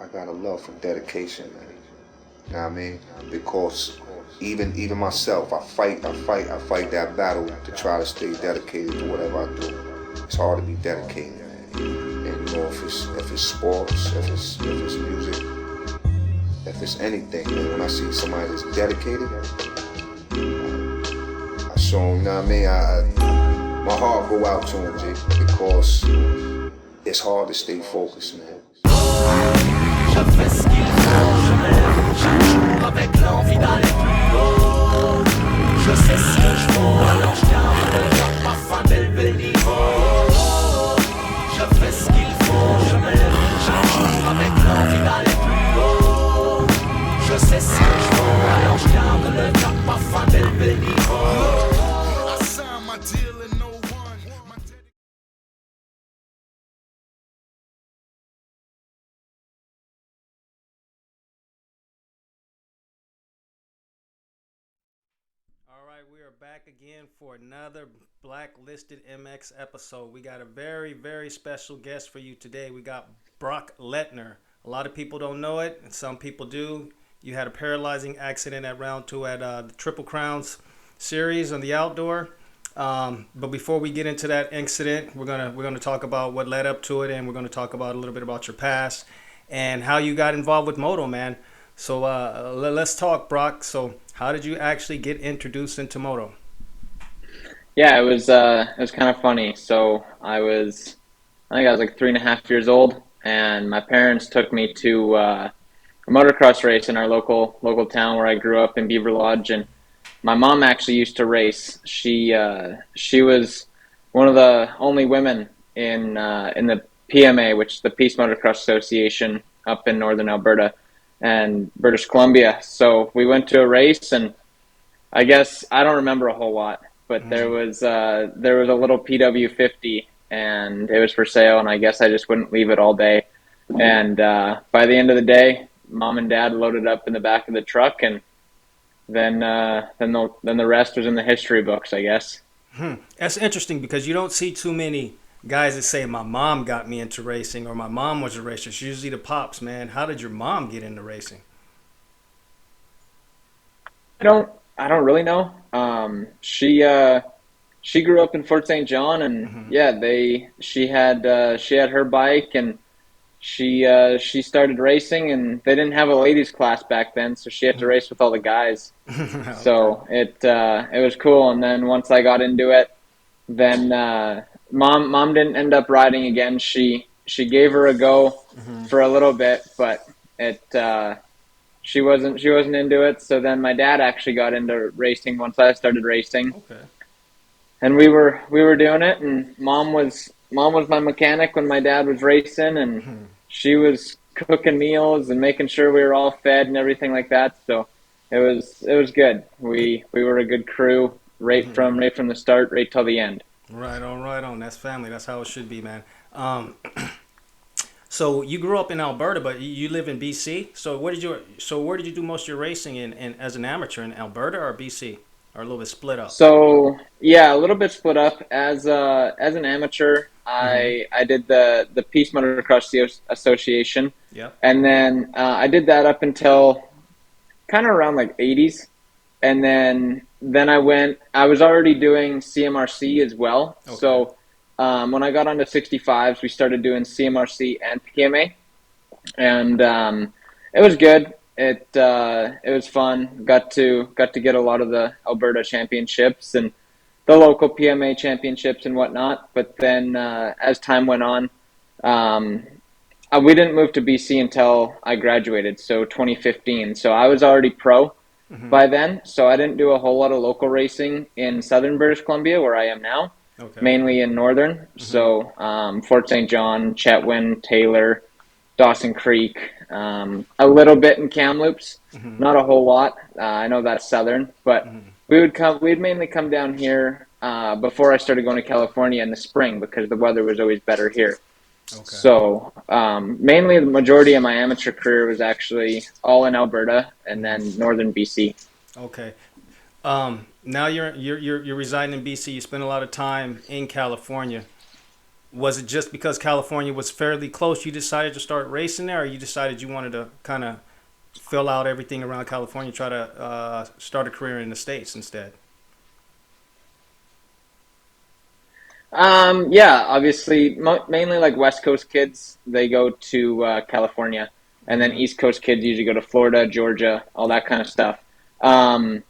I got a love for dedication, man. You know what I mean? Because even myself, I fight that battle to try to stay dedicated to whatever I do. It's hard to be dedicated, man. And you know, if it's sports, if it's music, if it's anything, man. When I see somebody that's dedicated, I show them. You know what I mean? My heart go out to them, G, because it's hard to stay focused, man. Je fais ce qu'il faut, je me lève chaque jour avec l'envie d'aller plus haut. Je sais ce que je vaux, alors je garde le cap afin d'élever le niveau. Je fais ce qu'il faut, je me lève chaque jour avec l'envie d'aller plus haut. Je sais ce que je vaux, alors je garde le cap afin d'élever le niveau. I signed my deal in 01. All right, we are back again for another Blacklisted MX episode. We got a very, very special guest for you today. We got Brock Leitner. A lot of people don't know it, and some people do. You had a paralyzing accident at round two at the Triple Crowns series on the outdoor. But before we get into that incident, we're gonna talk about what led up to it, and we're gonna talk about a little bit about your past and how you got involved with Moto, man. So let's talk, Brock. So how did you actually get introduced into Moto? Yeah, it was kind of funny. So I think I was like 3.5 years old, and my parents took me to a motocross race in our local town where I grew up in Beaver Lodge, and my mom actually used to race. She was one of the only women in the PMA, which is the Peace Motocross Association up in northern Alberta and British Columbia. So we went to a race, and I guess I don't remember a whole lot, but there was a little PW50, and it was for sale, and I guess I just wouldn't leave it all day. And by the end of the day, mom and dad loaded up in the back of the truck, and then the rest was in the history books, I guess. That's interesting because you don't see too many guys that say my mom got me into racing or my mom was a racer. It's usually the pops, man. How did your mom get into racing? I don't really know. She grew up in Fort St. John, and yeah, she had her bike, and she started racing, and they didn't have a ladies class back then, so she had to race with all the guys. Okay. So it was cool. And then once I got into it, then mom didn't end up riding again. She gave her a go for a little bit, but it she wasn't into it. So then my dad actually got into racing once I started racing, Okay. and we were doing it. And mom was my mechanic when my dad was racing, and she was cooking meals and making sure we were all fed and everything like that. So it was good. We were a good crew right from the start, right till the end. Right on, right on. That's family. That's how it should be, man. So you grew up in Alberta, but you live in BC. So where did you do most of your racing in as an amateur in Alberta or BC, or a little bit split up? So yeah, a little bit split up. As an amateur, Mm-hmm. I did the Peace Motocross Association, Yep. and then I did that up until kind of around like 80s, and then I was already doing CMRC as well. Okay. So when I got onto 65s, we started doing CMRC and PMA, and it was good. It was fun. Got to get a lot of the Alberta championships and the local PMA championships and whatnot. But then as time went on, um, we didn't move to BC until I graduated, so 2015. So I was already pro Mm-hmm. by then, so I didn't do a whole lot of local racing in southern British Columbia, where I am now, Okay. mainly in northern. Mm-hmm. So Fort St. John, Chetwynd, Taylor, Dawson Creek, a little bit in Kamloops, Mm-hmm. not a whole lot. I know that's southern, but Mm-hmm. we'd mainly come down here before I started going to California in the spring because the weather was always better here. Okay. So mainly the majority of my amateur career was actually all in Alberta and then northern BC. Okay. Now you're residing in BC. You spend a lot of time in California. was it just because California was fairly close you decided to start racing there, or you decided you wanted to kind of fill out everything around California, try to start a career in the States instead? Yeah, obviously, mainly like West Coast kids, they go to California, and then East Coast kids usually go to Florida, Georgia, all that kind of stuff. Um,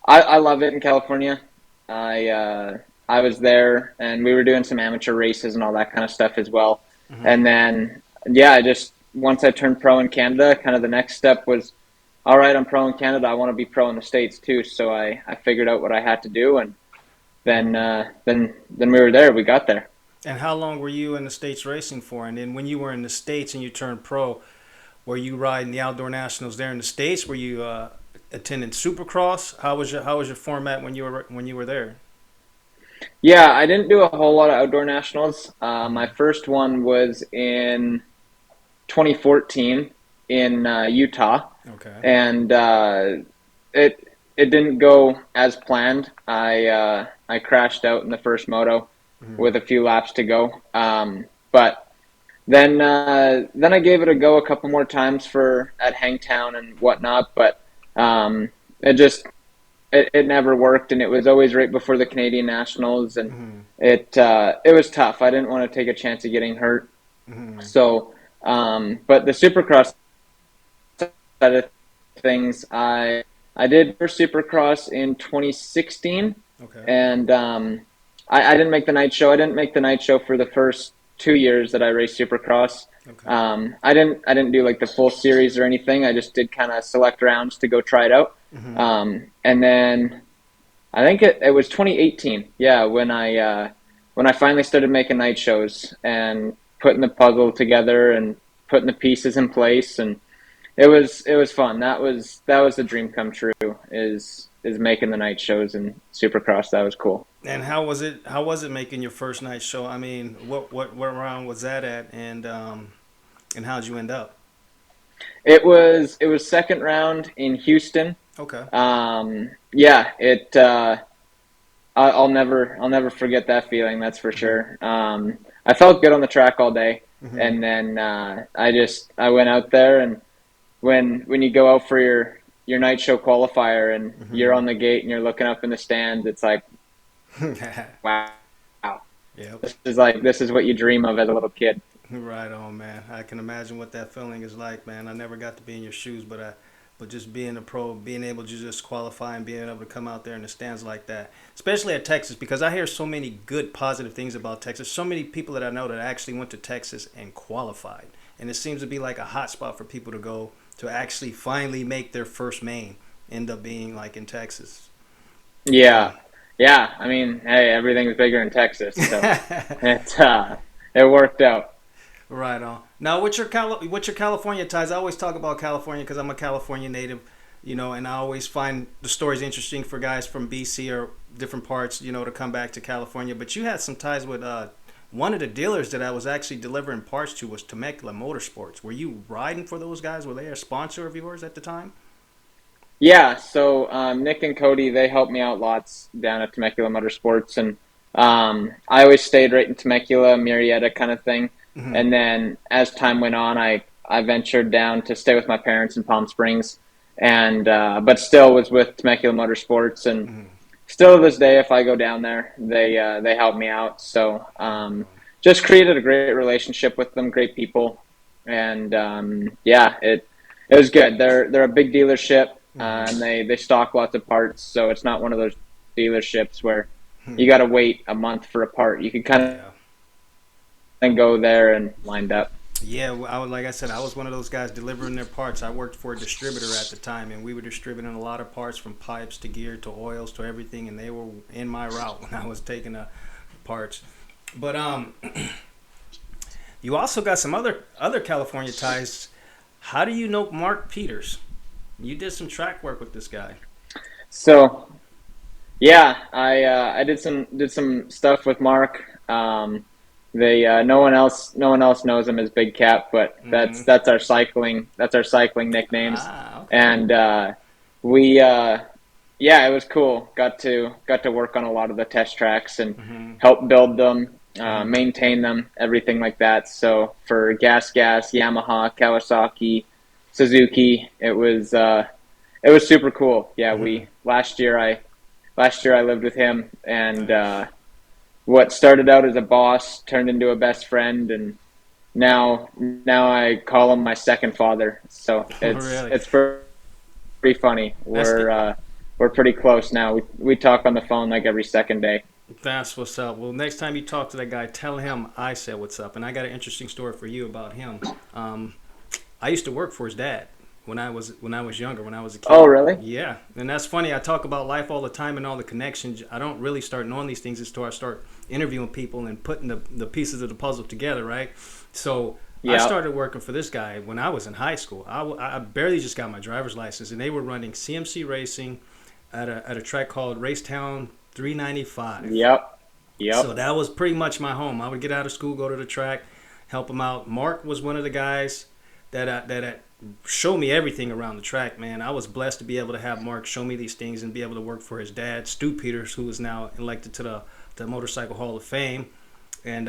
I love it in California. I was there, and we were doing some amateur races and all that kind of stuff as well. And then, yeah, I just once I turned pro in Canada, kind of the next step was, all right, I'm pro in Canada. I want to be pro in the States too. So I figured out what I had to do, and then we were there. We got there. And how long were you in the States racing for? And then when you were in the States and you turned pro, were you riding the outdoor nationals there in the States? Were you attending Supercross? How was your format when you were there? Yeah, I didn't do a whole lot of outdoor nationals. My first one was in 2014 in Utah, Okay. and it didn't go as planned. I crashed out in the first moto with a few laps to go. But then I gave it a go a couple more times for at Hangtown and whatnot. But it just it never worked, and it was always right before the Canadian Nationals, and it was tough. I didn't want to take a chance of getting hurt. So, but the Supercross side of things, I did first Supercross in 2016, Okay. and I didn't make the night show. I didn't make the night show for the first 2 years that I raced Supercross. Okay. I didn't do like the full series or anything. I just did kind of select rounds to go try it out. And then I think it was 2018. Yeah, when I finally started making night shows and putting the puzzle together and putting the pieces in place, and it was fun. That was the dream come true. Is making the night shows in Supercross. That was cool. And how was it? How was it making your first night show? I mean, what round was that at, and how'd you end up? It was second round in Houston. Okay. Yeah, I'll never forget that feeling. That's for sure. I felt good on the track all day, and then I went out there, and when you go out for your night show qualifier and you're on the gate and you're looking up in the stands, it's like, wow, Yeah. this is what you dream of as a little kid. Right on, man. I can imagine what that feeling is like, man. I never got to be in your shoes, but just being a pro, being able to just qualify and being able to come out there in the stands like that, especially at Texas, because I hear so many good, positive things about Texas. So many people that I know that actually went to Texas and qualified, and it seems to be like a hot spot for people to go to actually finally make their first main, end up being like in Texas. Yeah. I mean, hey, everything's bigger in Texas, so it worked out. Right on. Now, what's your California ties? I always talk about California because I'm a California native, and I always find the stories interesting for guys from BC or different parts, to come back to California. But you had some ties with one of the dealers that I was actually delivering parts to was Temecula Motorsports. Were you riding for those guys? Were they a sponsor of yours at the time? Yeah, so Nick and Cody, they helped me out lots down at Temecula Motorsports, and I always stayed right in Temecula, Murrieta kind of thing. And then as time went on, I ventured down to stay with my parents in Palm Springs, and but still was with Temecula Motorsports, and still to this day, if I go down there, they help me out. So just created a great relationship with them, great people, and yeah, it was good. They're a big dealership, and they stock lots of parts, so it's not one of those dealerships where you got to wait a month for a part. You can kind of and go there and lined up. Yeah, like I said, I was one of those guys delivering their parts. I worked for a distributor at the time, and we were distributing a lot of parts from pipes to gear to oils to everything, and they were in my route when I was taking parts. But you also got some other California ties. How do you know Mark Peters? You did some track work with this guy. So, yeah, I did some stuff with Mark. No one else knows him as Big Cap, but that's our cycling nicknames. Okay. And it was cool. Got to work on a lot of the test tracks and help build them. maintain them, everything like that. So for gas, Yamaha, Kawasaki, Suzuki, it was super cool. Yeah, last year I lived with him, and what started out as a boss turned into a best friend, and now I call him my second father. So Really? it's pretty funny. We're pretty close now. We talk on the phone like every second day. That's what's up. Well, next time you talk to that guy, tell him I said what's up. And I got an interesting story for you about him. I used to work for his dad when I was younger, when I was a kid. Oh, really? Yeah, and that's funny. I talk about life all the time and all the connections. I don't really start knowing these things until I start interviewing people and putting the pieces of the puzzle together, right? So I started working for this guy when I was in high school. I barely just got my driver's license, and they were running CMC racing at a track called Racetown 395. Yep. So that was pretty much my home. I would get out of school, go to the track, help him out. Mark was one of the guys that showed me everything around the track, man. I was blessed to be able to have Mark show me these things and be able to work for his dad, Stu Peters, who is now elected to the Motorcycle Hall of Fame. And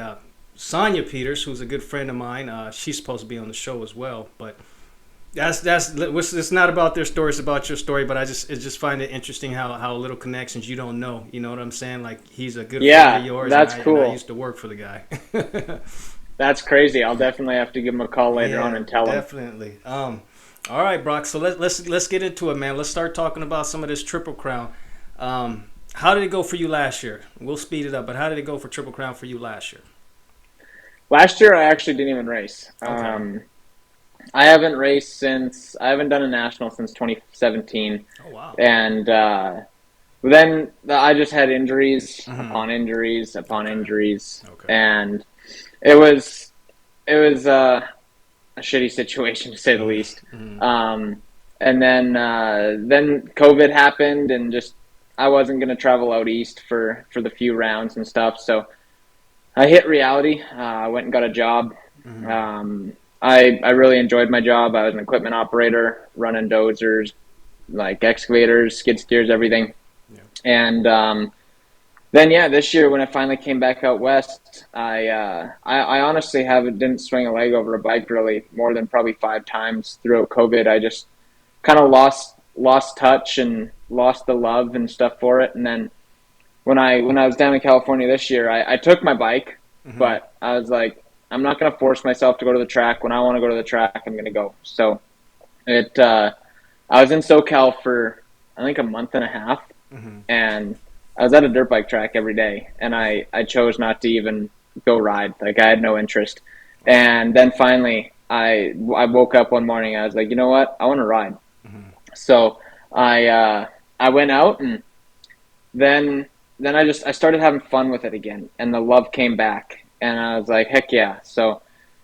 Sonia Peters, who's a good friend of mine, she's supposed to be on the show as well. But it's not about their story, it's about your story. But I just find it interesting how little connections you don't know. You know what I'm saying? Like, he's a good friend of yours. That's cool. And I used to work for the guy. That's crazy. I'll definitely have to give him a call later on and tell him. Definitely. All right, Brock. So let's get into it, man. Let's start talking about some of this Triple Crown. How did it go for you last year? We'll speed it up, but how did it go for Triple Crown for you last year? Last year, I actually didn't even race. Okay. I haven't done a national since 2017. Oh, wow. And then I just had injuries upon injuries upon injuries. Okay. And it was a shitty situation, to say the least. And then COVID happened, and just I wasn't going to travel out east for the few rounds and stuff. So I hit reality. I went and got a job. I really enjoyed my job. I was an equipment operator, running dozers, like excavators, skid steers, everything. Yeah. And then this year when I finally came back out west, I honestly didn't swing a leg over a bike really more than probably 5 times throughout COVID. I just kind of lost touch and lost the love and stuff for it. And then when I was down in California this year, I took my bike, but I was like, I'm not going to force myself to go to the track. When I want to go to the track, I'm going to go. So I was in SoCal for, I think, a month and a half, and I was at a dirt bike track every day, and I chose not to even go ride. Like, I had no interest. And then finally, I woke up one morning, I was like, you know what? I want to ride. So I went out, and then I started having fun with it again, and the love came back. And I was like, heck yeah. So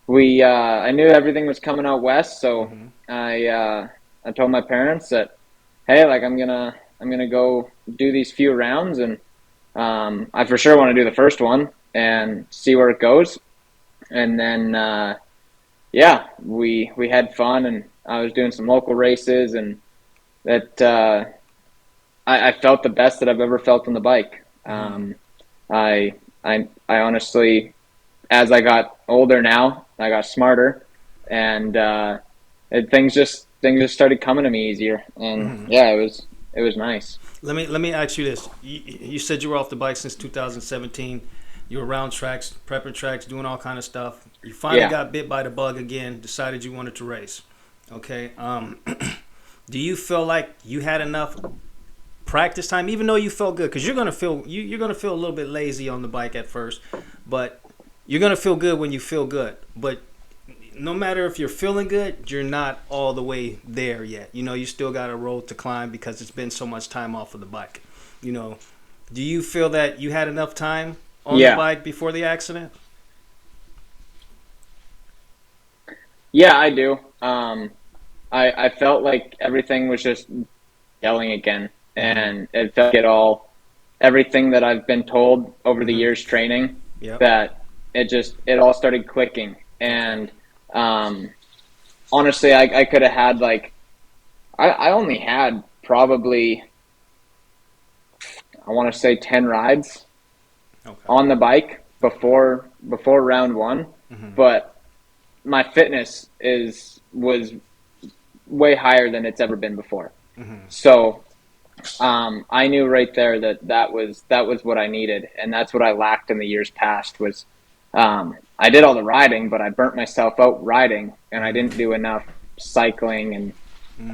I knew everything was coming out west. So I told my parents that, hey, like, I'm going to go do these few rounds. And I for sure want to do the first one and see where it goes. And then, we had fun, and I was doing some local races, and that, I felt the best that I've ever felt on the bike. I honestly, as I got older now, I got smarter, and things just started coming to me easier, and it was nice. Let me ask you this: you said you were off the bike since 2017. You were around tracks, prepping tracks, doing all kind of stuff. You finally got bit by the bug again. Decided you wanted to race. Okay. Do you feel like you had enough practice time, even though you felt good? Because you're gonna feel a little bit lazy on the bike at first, but you're going to feel good when you feel good. But no matter if you're feeling good, you're not all the way there yet. You know, you still got a road to climb because it's been so much time off of the bike. You know, do you feel that you had enough time on the bike before the accident? Yeah, I do. I felt like everything was just yelling again. And it felt like everything that I've been told over the years training, that it all started clicking. And honestly, I could have had I only had probably, I want to say 10 rides on the bike before round one, but my fitness was way higher than it's ever been before. So I knew right there that was what I needed, and that's what I lacked in the years past. Was I did all the riding, but I burnt myself out riding, and I didn't do enough cycling and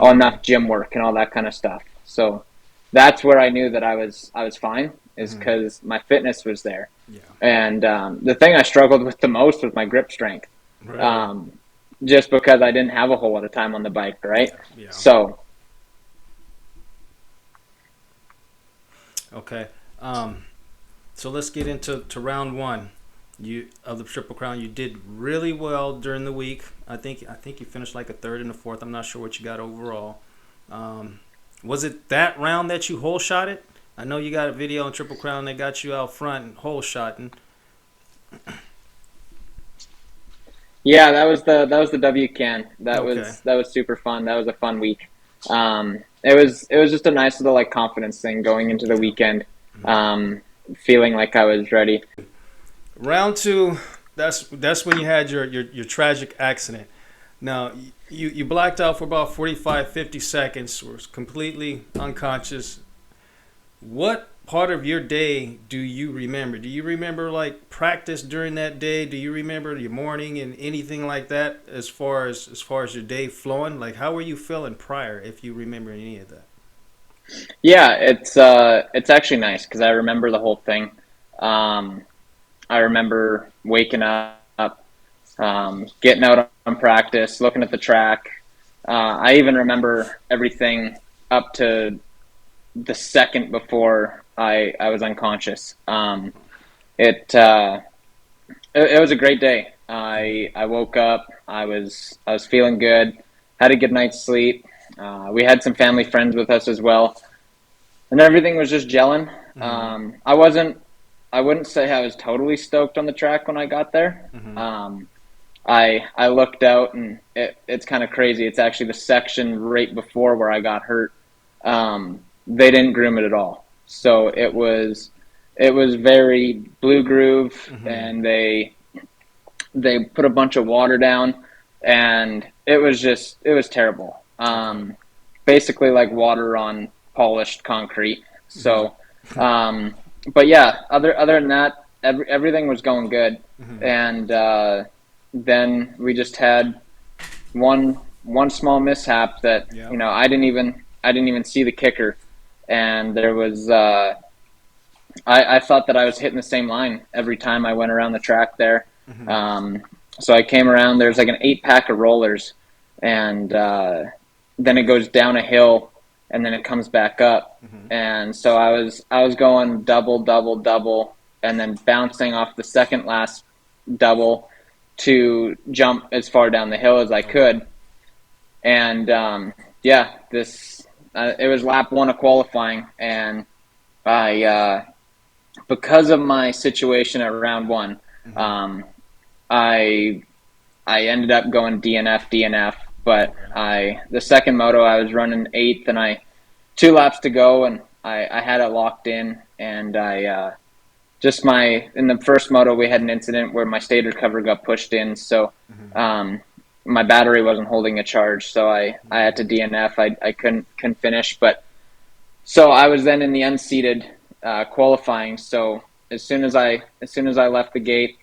enough gym work and all that kind of stuff. So that's where I knew that I was fine, is because my fitness was there. Yeah. And the thing I struggled with the most was my grip strength, just because I didn't have a whole lot of time on the bike, right? Yeah. So. Okay. So let's get into round one. Of the Triple Crown, you did really well during the week. I think you finished like a third and a fourth. I'm not sure what you got overall. Was it that round that you hole shot it? I know you got a video on Triple Crown that got you out front and hole shotting. Yeah, that was the WCAN. That Okay. was super fun. That was a fun week. It was just a nice little like confidence thing going into the weekend, feeling like I was ready. Round two, that's when you had your tragic accident. Now, you blacked out for about 45, 50 seconds, was completely unconscious. What part of your day do you remember? Do you remember like practice during that day? Do you remember your morning and anything like that as far as your day flowing? Like, how were you feeling prior, if you remember any of that? Yeah, it's actually nice because I remember the whole thing. I remember waking up, getting out on practice, looking at the track. I even remember everything up to the second before I was unconscious. It was a great day. I woke up. I was feeling good. Had a good night's sleep. We had some family friends with us as well, and everything was just gelling. I wouldn't say I was totally stoked on the track when I got there. I looked out, and it's kind of crazy. It's actually the section right before where I got hurt. They didn't groom it at all, so it was very blue groove, and they put a bunch of water down, and it was terrible. Basically like water on polished concrete. So, but yeah, other than that, everything was going good, and then we just had one small mishap that I didn't even see the kicker, and there was I thought that I was hitting the same line every time I went around the track there. So I came around. There's like an 8-pack of rollers, and then it goes down a hill, and then it comes back up. And so I was going double, and then bouncing off the second last double to jump as far down the hill as I could. And it was lap one of qualifying, and I because of my situation at round one, I ended up going DNF, but the second moto I was running 8th, and 2 laps to go, and I had it locked in, and in the first moto we had an incident where my stator cover got pushed in, so my battery wasn't holding a charge, so I had to DNF. I couldn't finish, but so I was then in the unseated qualifying. So as soon as I left the gate,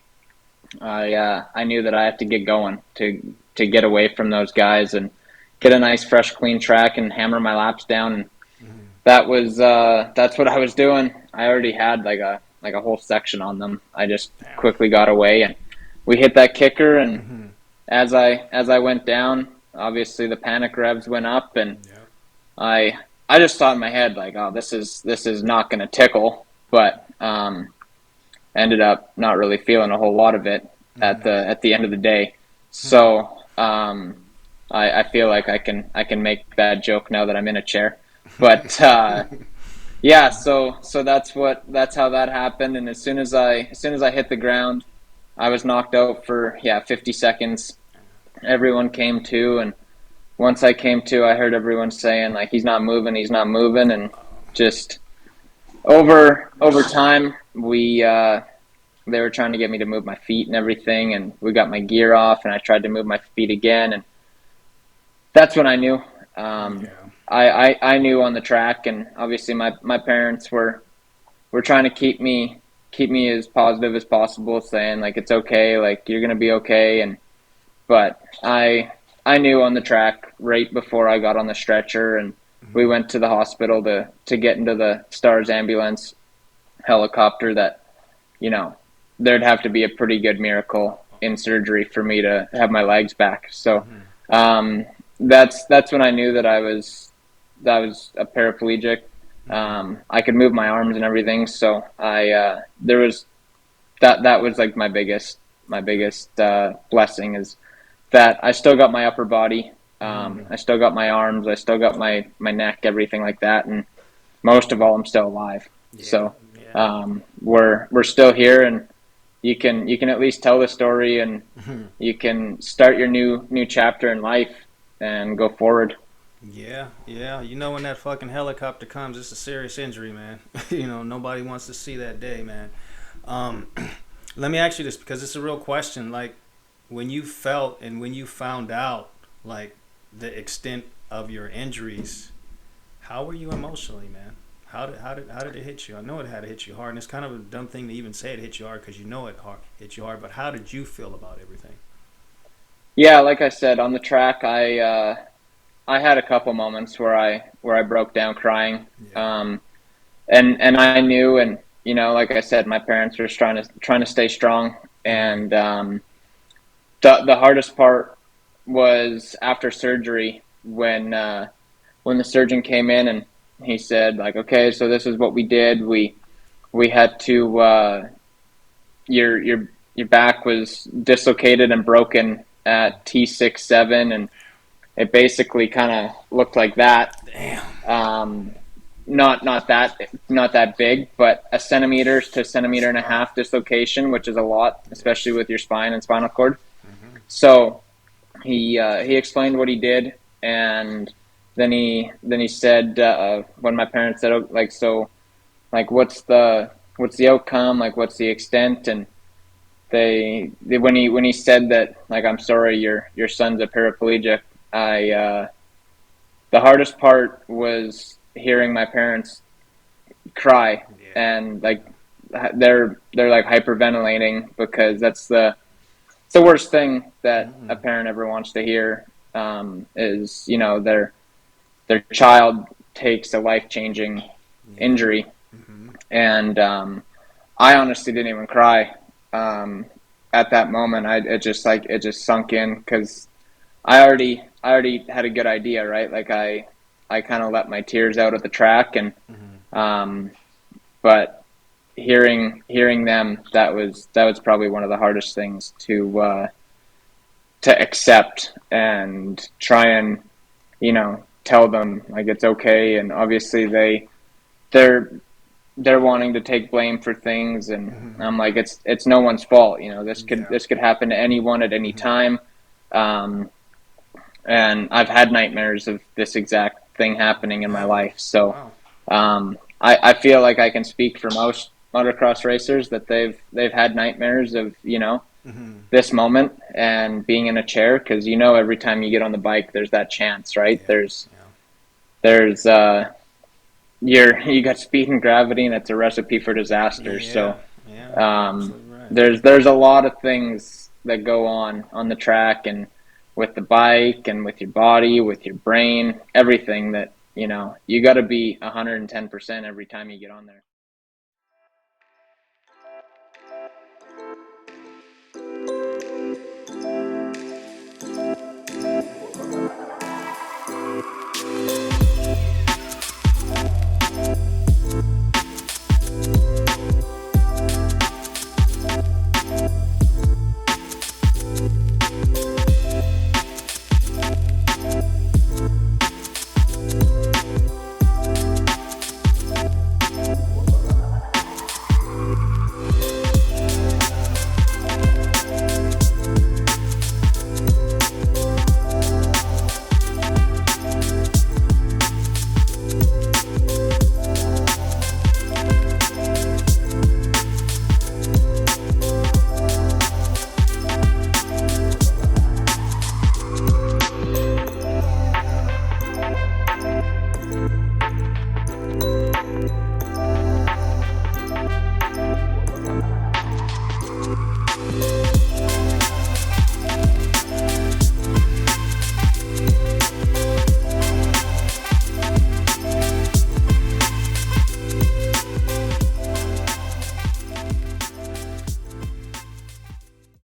I knew that I had to get going to get away from those guys and get a nice, fresh, clean track and hammer my laps down. And that's what I was doing. I already had like a whole section on them. I just quickly got away, and we hit that kicker. And as I went down, obviously the panic revs went up, and I just thought in my head like, oh, this is not going to tickle, but ended up not really feeling a whole lot of it at the end of the day. So I feel like I can make that joke now that I'm in a chair, but yeah. So that's how that happened. And as soon as I hit the ground, I was knocked out for 50 seconds. Everyone came to, and once I came to, I heard everyone saying like, he's not moving, and just over time we they were trying to get me to move my feet and everything, and we got my gear off, and I tried to move my feet again, and that's when I knew. I knew on the track, and obviously my parents were trying to keep me as positive as possible, saying like it's okay, like you're gonna be okay, but I knew on the track right before I got on the stretcher, and we went to the hospital to get into the Stars ambulance helicopter that, there'd have to be a pretty good miracle in surgery for me to have my legs back. So that's when I knew that I was a paraplegic. I could move my arms and everything. So there was that was like my biggest blessing, is that I still got my upper body. I still got my arms. I still got my neck, everything like that. And most of all, I'm still alive. Yeah. So we're still here, and you can at least tell the story, and you can start your new chapter in life and go forward. Yeah. When that fucking helicopter comes, it's a serious injury, man. Nobody wants to see that day, man. Let me ask you this, because it's a real question. Like, when you felt and when you found out, like, the extent of your injuries, how were you emotionally, man? How did it hit you? I know it had to hit you hard, and it's kind of a dumb thing to even say it hit you hard, because hit you hard. But how did you feel about everything? Yeah, like I said, on the track, I had a couple moments where I broke down crying, and I knew, and like I said, my parents were trying to stay strong, and the hardest part was after surgery, when the surgeon came in and he said, like, okay, so this is what we did. We had to your back was dislocated and broken at T6-7, and it basically kind of looked like that. Damn. Not that big, but a centimeter to centimeter and a half dislocation, which is a lot, especially with your spine and spinal cord. So he explained what he did, and then he said, when my parents said, what's the outcome, like what's the extent, and they when he said that, like, I'm sorry, your son's a paraplegic, the hardest part was hearing my parents cry, and like they're like hyperventilating, because that's the worst thing that a parent ever wants to hear, is their child takes a life-changing injury. And I honestly didn't even cry at that moment. It just sunk in, because I already had a good idea, right? Like I kind of let my tears out at the track, and but hearing them, that was probably one of the hardest things to accept, and try and tell them, like, it's okay. And obviously they're wanting to take blame for things, and I'm like, it's no one's fault. This could happen to anyone at any time. And I've had nightmares of this exact thing happening in my life. So I feel like I can speak for most motocross racers, that they've had nightmares of this moment and being in a chair, because every time you get on the bike, there's that chance, right? There's you got speed and gravity, and it's a recipe for disaster. There's a lot of things that go on the track, and with the bike, and with your body, with your brain, everything, that you got to be 110% every time you get on there.